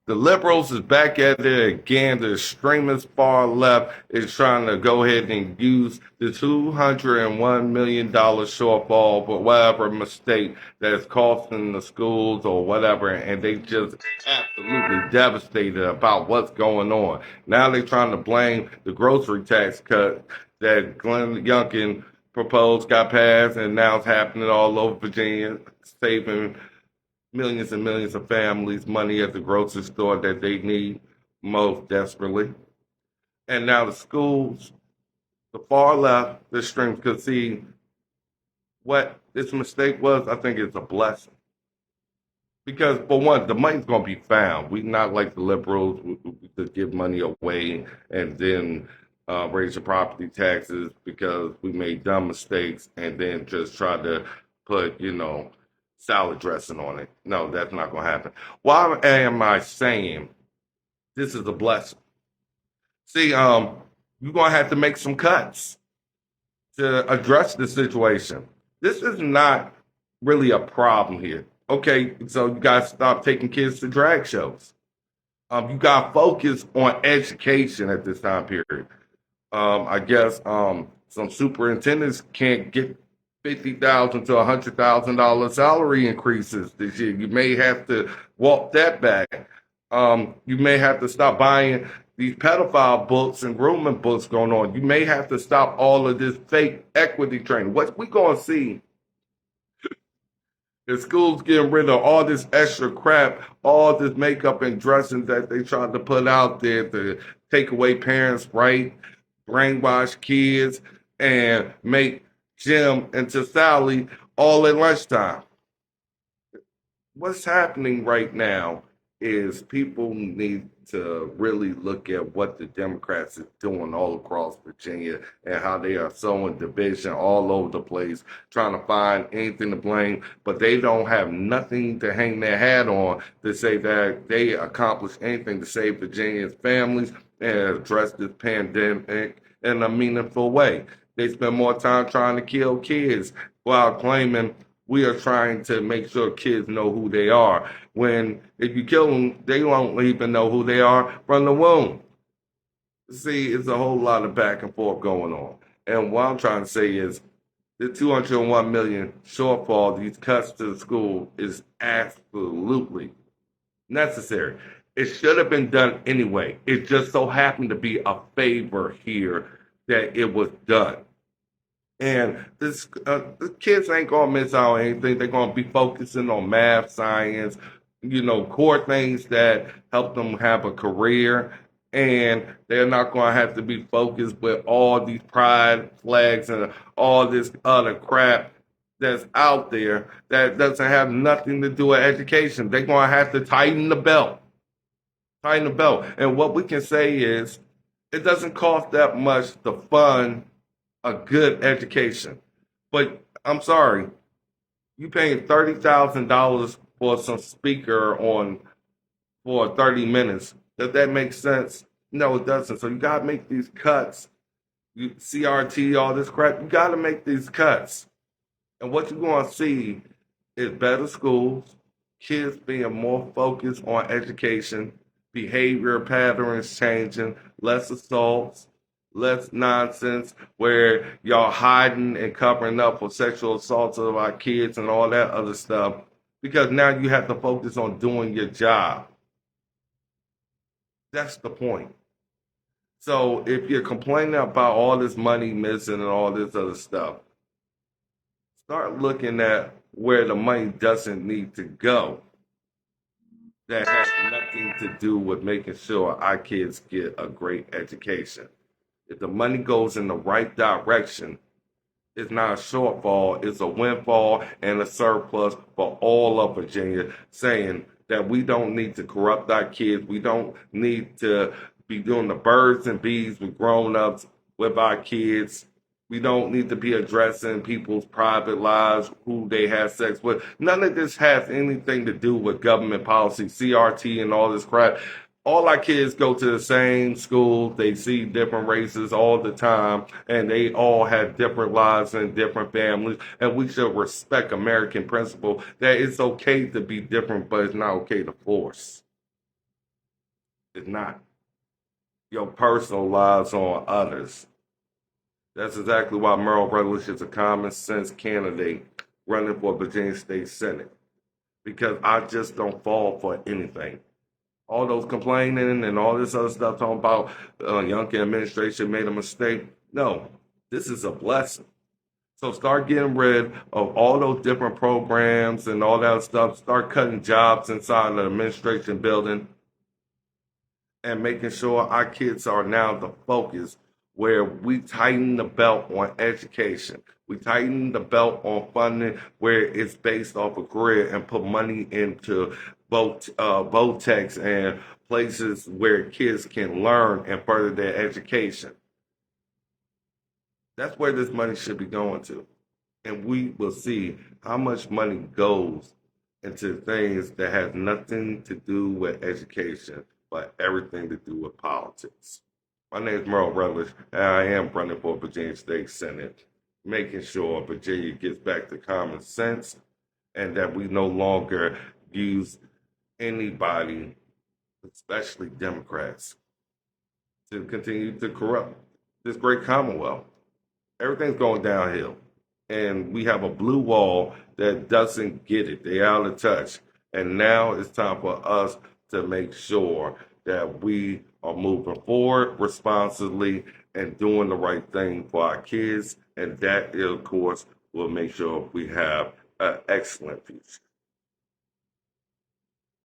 The liberals is back at it again. The extremist far left is trying to go ahead and use the $201 million shortfall for whatever mistake that's costing the schools or whatever, and they just absolutely devastated about what's going on. Now they're trying to blame the grocery tax cut that Glenn Youngkin proposed, got passed, and now it's happening all over Virginia, saving millions and millions of families money at the grocery store that they need most desperately. And now the schools, the far left, the extremes could see what this mistake was. I think it's a blessing. Because for one, the money's going to be found. We not like the liberals who just give money away and then raise your property taxes because we made dumb mistakes and then just try to put, salad dressing on it. No, that's not going to happen. Why am I saying this is a blessing? See, you're going to have to make some cuts to address the situation. This is not really a problem here. Okay, so you got to stop taking kids to drag shows. You got to focus on education at this time period. I guess some superintendents can't get $50,000 to $100,000 salary increases this year. You may have to walk that back. You may have to stop buying these pedophile books and grooming books going on. You may have to stop all of this fake equity training. What we're going to see is schools getting rid of all this extra crap, all this makeup and dressing that they tried to put out there to take away parents' right, brainwash kids, and make Jim into Sally all at lunchtime. What's happening right now is people need to really look at what the Democrats are doing all across Virginia and how they are sowing division all over the place, trying to find anything to blame, but they don't have nothing to hang their hat on to say that they accomplished anything to save Virginia's families and address this pandemic in a meaningful way. They spend more time trying to kill kids while claiming we are trying to make sure kids know who they are. When if you kill them, they won't even know who they are from the womb. See, it's a whole lot of back and forth going on. And what I'm trying to say is the 201 million shortfall, these cuts to the school is absolutely necessary. It should have been done anyway. It just so happened to be a favor here that it was done. And the kids ain't gonna miss out on anything. They're gonna be focusing on math, science, core things that help them have a career. And they're not gonna have to be focused with all these pride flags and all this other crap that's out there that doesn't have nothing to do with education. They're gonna have to tighten the belt. Tighten the belt. And what we can say is it doesn't cost that much to fund a good education. But I'm sorry, you paying $30,000 for some speaker on for 30 minutes. Does that make sense? No, it doesn't. So you gotta make these cuts. CRT, all this crap, you gotta make these cuts. And what you're gonna see is better schools, kids being more focused on education, behavior patterns changing, less assaults, less nonsense where y'all hiding and covering up for sexual assaults of our kids and all that other stuff because now you have to focus on doing your job. That's the point. So if you're complaining about all this money missing and all this other stuff, start looking at where the money doesn't need to go. That has nothing to do with making sure our kids get a great education. If the money goes in the right direction, it's not a shortfall, it's a windfall and a surplus for all of Virginia, saying that we don't need to corrupt our kids. We don't need to be doing the birds and bees with grown-ups with our kids. We don't need to be addressing people's private lives, who they have sex with. None of this has anything to do with government policy, CRT, and all this crap. All our kids go to the same school. They see different races all the time, and they all have different lives and different families. And we should respect American principle that it's okay to be different, but it's not okay to force. It's not. Your personal lives on others. That's exactly why Merle Rutledge is a common sense candidate running for Virginia State Senate. Because I just don't fall for anything. All those complaining and all this other stuff talking about Youngkin administration made a mistake. No, this is a blessing. So start getting rid of all those different programs and all that stuff. Start cutting jobs inside the administration building and making sure our kids are now the focus where we tighten the belt on education. We tighten the belt on funding where it's based off a grid and put money into both techs and places where kids can learn and further their education. That's where this money should be going to. And we will see how much money goes into things that has nothing to do with education, but everything to do with politics. My name is Merle Rutledge, and I am running for Virginia State Senate, making sure Virginia gets back to common sense and that we no longer use anybody, especially Democrats, to continue to corrupt this great Commonwealth. Everything's going downhill. And we have a blue wall that doesn't get it. They're out of touch. And now it's time for us to make sure that we are moving forward responsibly and doing the right thing for our kids. And that, of course, will make sure we have an excellent future.